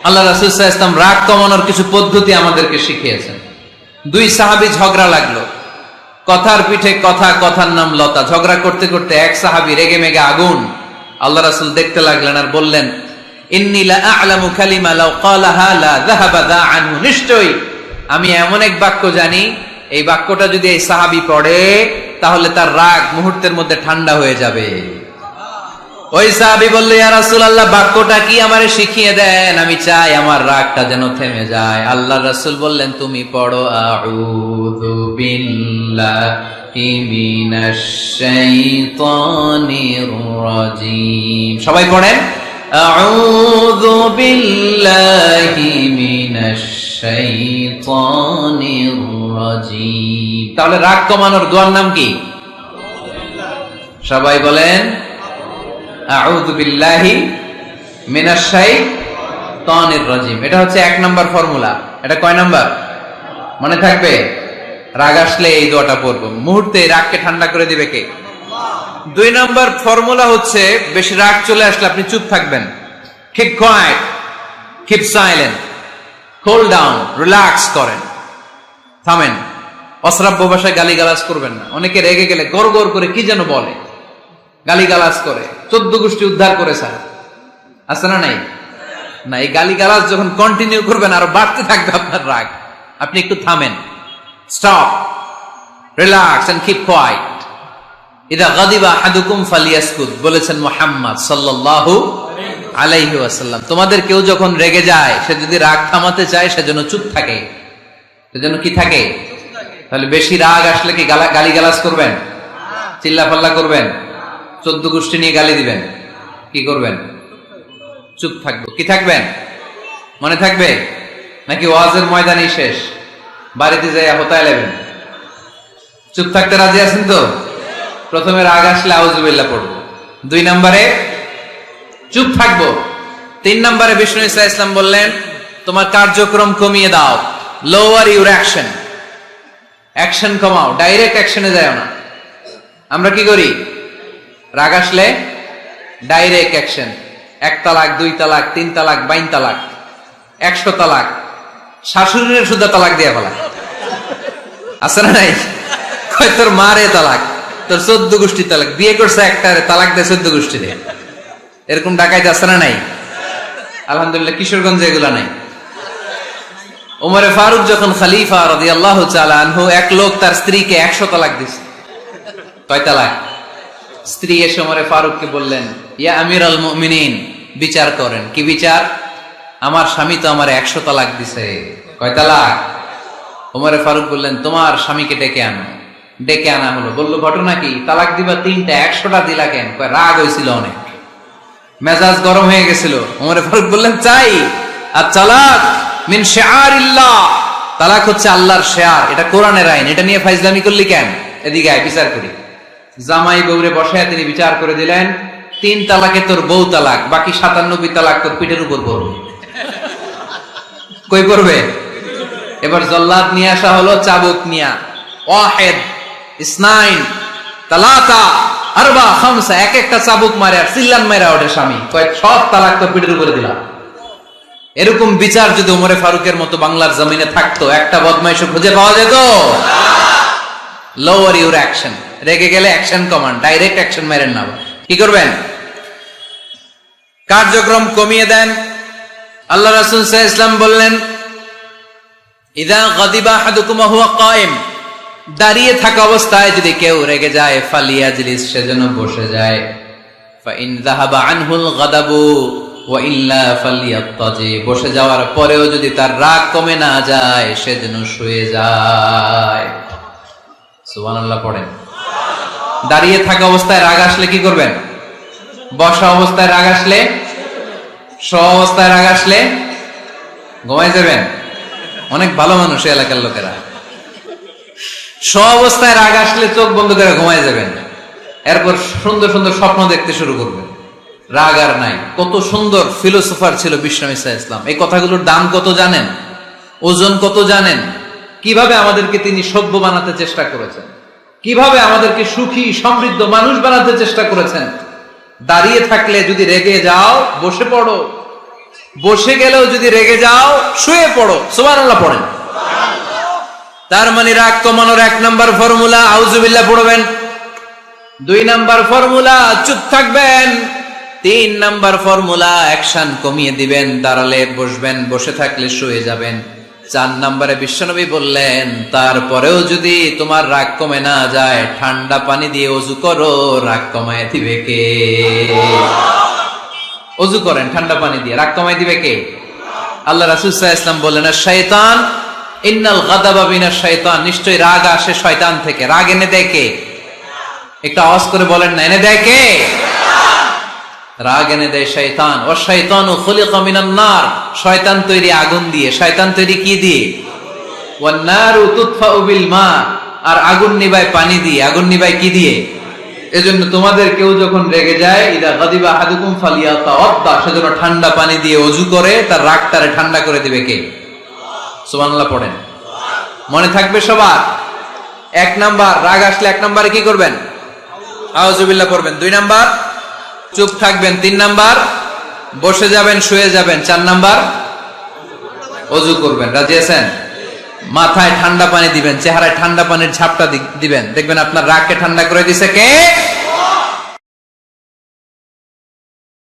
আল্লাহ রাসূল সাল্লাল্লাহু আলাইহি ওয়াসাল্লাম রাগ কমানোর কিছু পদ্ধতি আমাদেরকে শিখিয়েছেন। দুই সাহাবী ঝগড়া লাগলো, কথার পিঠে কথা, কথার নাম লতা। ঝগড়া করতে করতে এক সাহাবী রেগে মেগে আগুন। আল্লাহ রাসূল দেখতে লাগলেন আর বললেন, ইন্নী লা আ'লামু কালিমা লাউ ক্বালাহা লা যাহাবা দা আনহু। নিশ্চয়ই আমি এমন এক বাক্য জানি, এই বাক্যটা যদি এই সাহাবী পড়ে তাহলে তার রাগ মুহূর্তের মধ্যে ঠান্ডা হয়ে যাবে। ওই সাহাবী বলল, ইয়া রাসূলুল্লাহ, বাক্যটা কি আমারে শিখিয়ে দেন, আমি চাই আমার রাগটা যেন থেমে যায়। আল্লাহর রাসূল বললেন, তুমি পড়ো আউযু বিল্লাহি মিনাশ শাইতানির রাজীম। সবাই পড়েন, আউযু বিল্লাহি মিনাশ শাইতানির রাজীম। তাহলে রাগ কমানোর দোয়ার নাম কি? সবাই বলেন, আউযু বিল্লাহি মিনাশ শাইতানির রাজীম। এটা হচ্ছে 1 নাম্বার ফর্মুলা। এটা কয় নাম্বার মনে থাকবে? রাগ আসলে এই দোয়াটা পড়বো, মুহূর্তে রাগকে ঠান্ডা করে দিবে কে? 2 নাম্বার ফর্মুলা হচ্ছে, বেশি রাগ চলে আসলে আপনি চুপ থাকবেন। Keep quiet, keep silent, cool down, relax করেন, থামেন। অশ্রাব্য ভাষায় গালিগালাজ করবেন না। অনেকে রেগে গেলে গড় গড় করে কি যেন বলে, গালিগালাজ করে, 14 গোষ্ঠী উদ্ধার করে স্যার, আছে না নাই? না, এই গালিগালাজ যখন কন্টিনিউ করবেন আরো বাড়তে থাকবে আপনার রাগ। আপনি একটু থামেন, stop, relax and keep quiet. ইদা গাদিবা আহাদুকুম ফালিয়াসকুত, বলেছেন মুহাম্মদ সাল্লাল্লাহু আলাইহি ওয়াসাল্লাম। তোমাদের কেউ যখন রেগে যায়, সে যদি রাগ থামাতে চায় সেজন্য চুপ থাকে, সেজন্য কি থাকে? তাহলে বেশি রাগ আসলে কি গালিগালাজ করবেন, চিল্লাপাল্লা করবেন, 14 গোষ্ঠী নিয়ে গালি দিবেন, কি করবেন? চুপ থাকবো। কি থাকবেন? মনে থাকবে নাকি ওয়াজের ময়দানই শেষ, বাড়িতে যাইয়া হোতায় নেবেন? চুপ থাকতে রাজি আছেন তো? প্রথমে রাগ আসলে আউযুবিল্লাহ পড়বো, 2 নম্বরে চুপ থাকবো, 3 নম্বরে বিষ্ণু ঈসা ইসলাম বললেন, তোমার কার্যক্রম কমিয়ে দাও, লোয়ার ইউর অ্যাকশন, অ্যাকশন কমাও, ডাইরেক্ট অ্যাকশনে যাও না। আমরা কি করি? রাগ আসলে ডাইরেক্ট অ্যাকশন, 1 তালাক, 2 তালাক, 3 তালাক, 22 তালাক, 100 তালাক, শাশুড়ির সুদ্ধা তালাক দিয়ে ফেলা, আছে না নাই? কয় তোর মারে তালাক, তোর 14 গোষ্ঠী তালাক, বিয়ে করছে একটারে তালাক দেয় 14 গোষ্ঠী দিয়ে। এরকম ডাকাইতে আছে না নাই? আলহামদুলিল্লাহ কিশোরগঞ্জে এগুলা নাই। ওমরে ফারুক যখন খলিফা রাদিয়াল্লাহু তাআলা আনহু, এক লোক তার স্ত্রীকে 100 তালাক দিছে। কয় তালাক? স্ত্রী এসে ওমরে ফারুককে বললেন, ইয়া আমিরাল মুমিনিন, বিচার করেন। কি বিচার? আমার স্বামী তো আমার 100 তালাক দিছে। কয় তালাক? ওমরে ফারুক বললেন, তোমার স্বামীকে ডেকে আনো। ডেকে আনা হলো। বললো, ঘটনা কি? তালাক দিবা 3টা, 100টা দিলা কেন? কয় রাগ হয়েছিল অনেক, মেজাজ গরম হয়ে গেছিল। ওমরে ফারুক বললেন, চাই আর তালাক মিন শিআরিল্লাহ, তালাক হচ্ছে আল্লাহর শিআর, এটা কোরআনের আইন, এটা নিয়ে ফাইজলামি করলি কেন? এদিকে আয়, বিচার করি। জামাই বউরে বসায় তিনি বিচার করে দিলেন, 3 তালাকে তোর বউ তালাক, বাকি 97 তালাক তোর পিঠের উপর পড়বে। কই পড়বে? এবার জল্লাদ নিয়ে আসা হলো, চাবুক নিয়া, ওয়াহিদ, ইসনাইন, তালাতা, আরবা, খামসা, এক একটা চাবুক মারে আর চিল্লান মারা ওঠে স্বামী, কয় সব তালাক তোর পিঠের উপরে দিলাম। এরকম বিচার যদি ওমরে ফারুকের মতো বাংলার জমিনে থাকতো, একটা বদমাইশও খুঁজে পাওয়া যেত? লোয়ার ইউর অ্যাকশন, রেগে গেলে অ্যাকশন কমান, ডাইরেক্ট অ্যাকশন মেরেন না। কি করবেন? কার্যক্রম কমিয়ে দেন। আল্লাহ রাসূল সাল্লাল্লাহু আলাইহি ওয়াসাল্লাম বললেন, ইযা গাদিবা আহাদুকুম ওয়া হুয়া কায়েম, দাঁড়িয়ে থাকা অবস্থায় যদি কেউ রেগে যায়, ফালিয়াজলিস, সেজন্য বসে যায়। ফা ইন যাহাবা আনহুল গাদাবু ওয়া ইল্লা ফালিয়াত্তাজি, বসে যাওয়ার পরেও যদি তার রাগ কমে না যায়, সেজন্য শুয়ে যায়। সুবহানাল্লাহ পড়েন। দাঁড়িয়ে থাকা অবস্থায় রাগ আসলে কি করবেন? বসা অবস্থায় রাগ আসলে, শোয়া অবস্থায় রাগ আসলে ঘুমায় যাবেন। অনেক ভালো মানুষ এই এলাকার লোকেরা। শোয়া অবস্থায় রাগ আসলে চোখ বন্ধ করে ঘুমায় যাবেন, এরপর সুন্দর সুন্দর স্বপ্ন দেখতে শুরু করবেন। রাগ আর নাই। কত সুন্দর ফিলোসোফার ছিল বিষ্ণু ঈসা ইসলাম। এই কথাগুলোর দাম কত জানেন? ওজন কত জানেন? কিভাবে আমাদেরকে তিনি সভ্য বানাতে চেষ্টা করেছেন, কিভাবে আমাদেরকে সুখী সমৃদ্ধ মানুষ বানাতে চেষ্টা করেছেন। দাঁড়িয়ে থাকলে যদি রেগে যাও, বসে পড়ো, বসে গেলেও যদি রেগে যাও শুয়ে পড়ো, সুবহানাল্লাহ পড়েন। তার মানে রাগ কমানোর 1 নাম্বার ফর্মুলা আউযুবিল্লাহ পড়বেন, 2 নাম্বার ফর্মুলা চুপ থাকবেন, 3 নাম্বার ফর্মুলা অ্যাকশন কমিয়ে দিবেন, দাঁড়ালে বসবেন, বসে থাকলে শুয়ে যাবেন। 4 নাম্বারে বিশ্বনবী বললেন তারপরেও যদি তোমার রাগ কমে না যায় ঠান্ডা পানি দিয়ে ওযু করো, রাগ কমায় দিবে কে? ওযু করেন ঠান্ডা পানি দিয়ে, রাগ কমায় দিবে কে? আল্লাহ রাসূল সাল্লাল্লাহু আলাইহি ওয়াসাল্লাম বললেন শয়তান ইন্নাল গাদাবা মিনাশ শাইতান, নিশ্চয়ই রাগ আসে শয়তান থেকে। রাগ এনে দেয় কে? একটা আওয়াজ করে বলেন না, এনে দেয় কে? রাগ এনে দেয় শয়তান। ও শয়তানু খুলিকা মিনান নার, শয়তান তৈরি আগুন দিয়ে। শয়তান তৈরি কি দিয়ে? ওয়ান নারু তুতফাউ বিল মা, আর আগুন নিভায় পানি দিয়ে। আগুন নিভায় কি দিয়ে? এজন্য তোমাদের কেউ যখন রেগে যায়, ইদা গাদিবা আহাদুকুম ফালিয়াতাওয়াদ্দা, সেজন্য ঠান্ডা পানি দিয়ে ওযু করে তার রাগটারে ঠান্ডা করে দিবে কে? সুবহানাল্লাহ পড়েন। মনে থাকবে সবার? 1 নাম্বার রাগ আসলে 1 নাম্বারে কি করবেন? আউযুবিল্লাহ পড়বেন। 2 নাম্বার চুপ থাকবেন। 3 নাম্বার বসে যাবেন, শুয়ে যাবেন। 4 নাম্বার ওযু করবেন। রাজি আছেন? মাথায় ঠান্ডা পানি দিবেন, চেহারায় ঠান্ডা পানির ঝাপটা দিবেন, দেখবেন আপনার রাগকে ঠান্ডা করে দিছে কে?